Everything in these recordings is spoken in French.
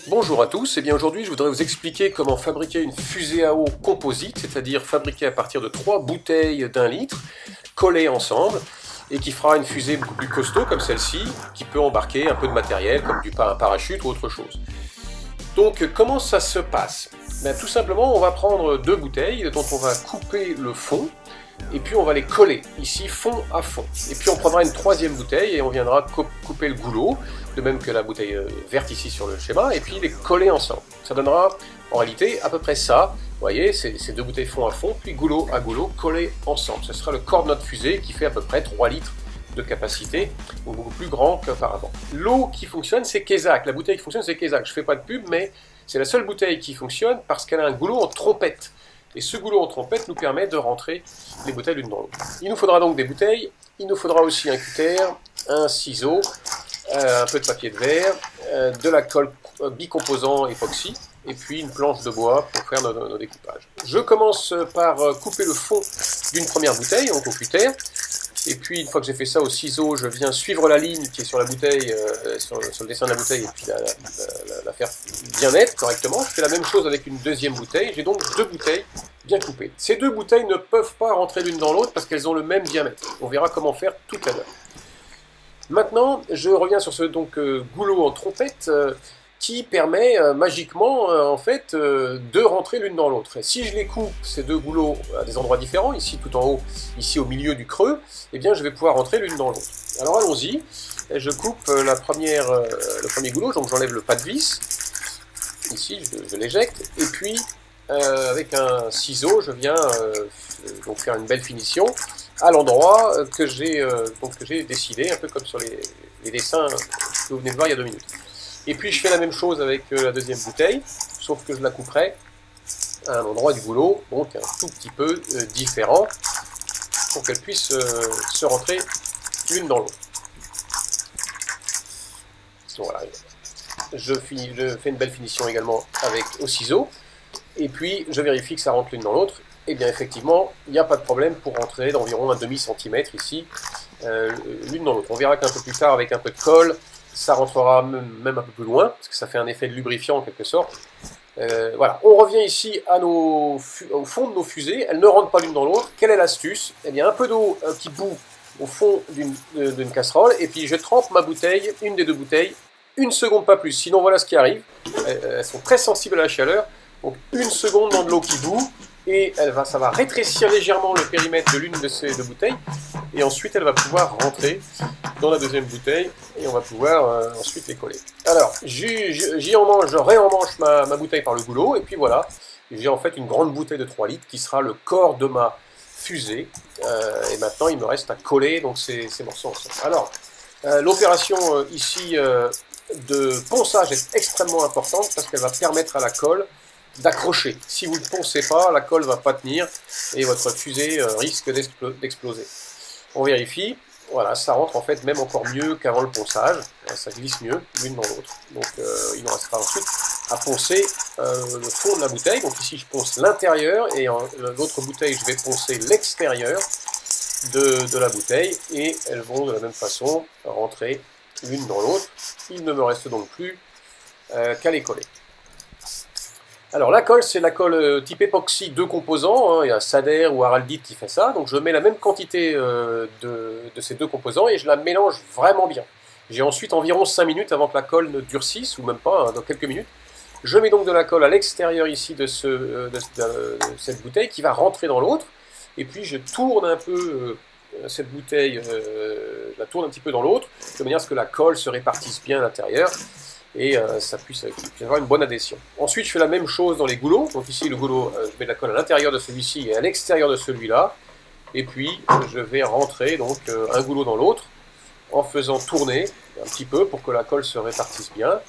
Bonjour à tous, et bien aujourd'hui je voudrais vous expliquer comment fabriquer une fusée à eau composite, c'est-à-dire fabriquée à partir de 3 bouteilles d'1 litre, collées ensemble, et qui fera une fusée beaucoup plus costaud comme celle-ci, qui peut embarquer un peu de matériel comme un parachute ou autre chose. Donc comment ça se passe? Tout simplement on va prendre 2 bouteilles dont on va couper le fond, et puis on va les coller, ici fond à fond. Et puis on prendra une 3e bouteille et on viendra couper le goulot, de même que la bouteille verte ici sur le schéma, et puis les coller ensemble. Ça donnera en réalité à peu près ça, vous voyez, ces 2 bouteilles fond à fond, puis goulot à goulot collés ensemble. Ce sera le corps de notre fusée qui fait à peu près 3 litres de capacité, donc beaucoup plus grand qu'auparavant. L'eau qui fonctionne, c'est Kesak. La bouteille qui fonctionne, c'est Kesak. Je ne fais pas de pub, mais c'est la seule bouteille qui fonctionne parce qu'elle a un goulot en trompette. Et ce goulot en trompette nous permet de rentrer les bouteilles l'une dans l'autre. Il nous faudra donc des bouteilles, il nous faudra aussi un cutter, un ciseau, un peu de papier de verre, de la colle bicomposant époxy, et puis une planche de bois pour faire nos découpages. Je commence par couper le fond d'une première bouteille, donc au cutter, et puis une fois que j'ai fait ça au ciseau, je viens suivre la ligne qui est sur la bouteille, sur le dessin de la bouteille, et puis la faire bien nette, correctement. Je fais la même chose avec une 2e bouteille, j'ai donc 2 bouteilles bien coupées. Ces 2 bouteilles ne peuvent pas rentrer l'une dans l'autre parce qu'elles ont le même diamètre. On verra comment faire tout à l'heure. Maintenant, je reviens sur ce goulot en trompette qui permet magiquement en fait de rentrer l'une dans l'autre. Et si je les coupe, ces 2 goulots, à des endroits différents, ici tout en haut, ici au milieu du creux, eh bien je vais pouvoir rentrer l'une dans l'autre. Alors allons-y, je coupe le premier goulot, donc j'enlève le pas de vis, ici je l'éjecte, et puis avec un ciseau, je viens donc faire une belle finition à l'endroit que j'ai décidé, un peu comme sur les dessins que vous venez de voir il y a 2 minutes. Et puis je fais la même chose avec la 2e bouteille, sauf que je la couperai à un endroit du goulot, donc un tout petit peu différent, pour qu'elle puisse se rentrer l'une dans l'autre. Voilà. Je fais une belle finition également au ciseau, et puis je vérifie que ça rentre l'une dans l'autre. Et bien effectivement, il n'y a pas de problème pour rentrer d'environ un demi-centimètre ici, l'une dans l'autre. On verra qu'un peu plus tard, avec un peu de colle, ça rentrera même un peu plus loin, parce que ça fait un effet de lubrifiant en quelque sorte. Voilà, on revient ici au fond de nos fusées, elles ne rentrent pas l'une dans l'autre. Quelle est l'astuce? Eh bien un peu d'eau qui bout au fond d'une casserole, et puis je trempe ma bouteille, une des 2 bouteilles, 1 seconde pas plus, sinon voilà ce qui arrive. Elles sont très sensibles à la chaleur, donc 1 seconde dans de l'eau qui bout, et ça va rétrécir légèrement le périmètre de l'une de ces 2 bouteilles, et ensuite elle va pouvoir rentrer dans la 2e bouteille, et on va pouvoir ensuite les coller. Alors, je réemmanche ma bouteille par le goulot, et puis voilà, j'ai en fait une grande bouteille de 3 litres qui sera le corps de ma fusée, et maintenant il me reste à coller donc ces morceaux ensemble. Alors, l'opération ici de ponçage est extrêmement importante parce qu'elle va permettre à la colle d'accrocher. Si vous ne poncez pas, la colle ne va pas tenir et votre fusée risque d'exploser. On vérifie, voilà, ça rentre en fait même encore mieux qu'avant le ponçage, ça glisse mieux l'une dans l'autre. Donc il nous restera ensuite à poncer le fond de la bouteille. Donc ici je ponce l'intérieur et l'autre bouteille je vais poncer l'extérieur de la bouteille et elles vont de la même façon rentrer l'une dans l'autre. Il ne me reste donc plus qu'à les coller. Alors la colle, c'est la colle type époxy 2 composants, hein, il y a Sader ou Araldite qui fait ça, donc je mets la même quantité de ces 2 composants et je la mélange vraiment bien. J'ai ensuite environ 5 minutes avant que la colle ne durcisse, ou même pas, hein, dans quelques minutes. Je mets donc de la colle à l'extérieur ici de cette bouteille qui va rentrer dans l'autre, et puis je tourne un peu cette bouteille, je la tourne un petit peu dans l'autre, de manière à ce que la colle se répartisse bien à l'intérieur, et ça puisse avoir une bonne adhésion. Ensuite, je fais la même chose dans les goulots. Donc ici, le goulot, je mets de la colle à l'intérieur de celui-ci et à l'extérieur de celui-là. Et puis, je vais rentrer donc un goulot dans l'autre en faisant tourner un petit peu pour que la colle se répartisse bien.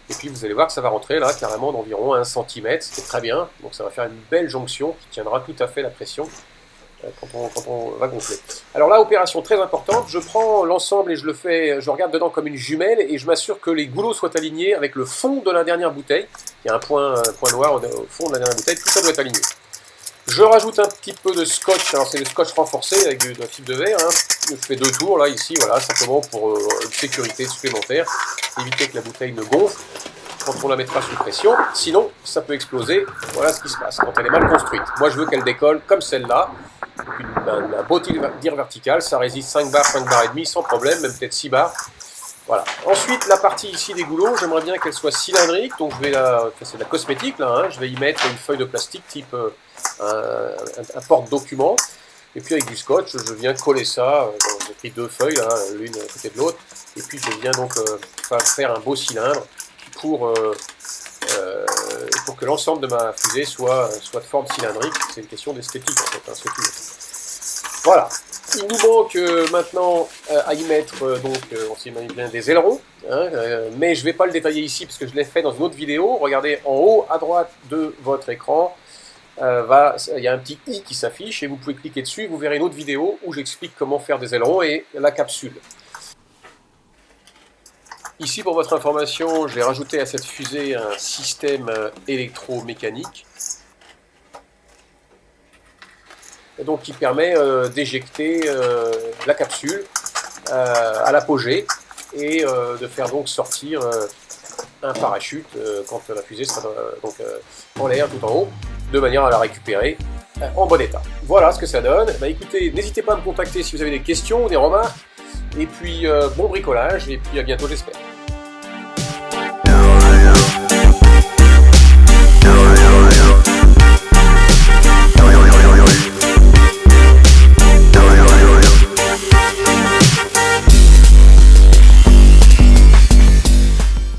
Et puis, vous allez voir que ça va rentrer là carrément d'environ 1 cm. C'est très bien. Donc, ça va faire une belle jonction qui tiendra tout à fait la pression quand on va gonfler. Alors là, opération très importante, je prends l'ensemble et je regarde dedans comme une jumelle et je m'assure que les goulots soient alignés avec le fond de la dernière bouteille. Il y a un point noir au fond de la dernière bouteille, tout ça doit être aligné. Je rajoute un petit peu de scotch, alors c'est le scotch renforcé avec un type de verre, hein. Je fais 2 tours là, ici, voilà, simplement pour une sécurité supplémentaire, éviter que la bouteille ne gonfle. quand on la mettra sous pression. Sinon, ça peut exploser. Voilà ce qui se passe quand elle est mal construite. Moi, je veux qu'elle décolle comme celle-là. Un beau tir vertical, ça résiste 5 bars et demi sans problème, même peut-être 6 bars. Voilà. Ensuite, la partie ici des goulots, j'aimerais bien qu'elle soit cylindrique, donc je vais c'est de la cosmétique là, hein, je vais y mettre une feuille de plastique type un porte-document, et puis avec du scotch, je viens coller ça, j'ai pris 2 feuilles, là, l'une à côté de l'autre, et puis je viens donc faire un beau cylindre pour que l'ensemble de ma fusée soit de forme cylindrique. C'est une question d'esthétique en fait, hein, c'est tout. Voilà. Il nous manque maintenant à y mettre, on s'imagine bien des ailerons, hein, mais je ne vais pas le détailler ici parce que je l'ai fait dans une autre vidéo. Regardez en haut à droite de votre écran, il y a un petit i qui s'affiche et vous pouvez cliquer dessus. Vous verrez une autre vidéo où j'explique comment faire des ailerons et la capsule. Ici, pour votre information, j'ai rajouté à cette fusée un système électromécanique, donc qui permet d'éjecter la capsule à l'apogée et de faire donc sortir un parachute quand la fusée sera en l'air tout en haut, de manière à la récupérer en bon état. Voilà ce que ça donne. Bah, écoutez, n'hésitez pas à me contacter si vous avez des questions, des remarques, et puis bon bricolage, et puis à bientôt j'espère.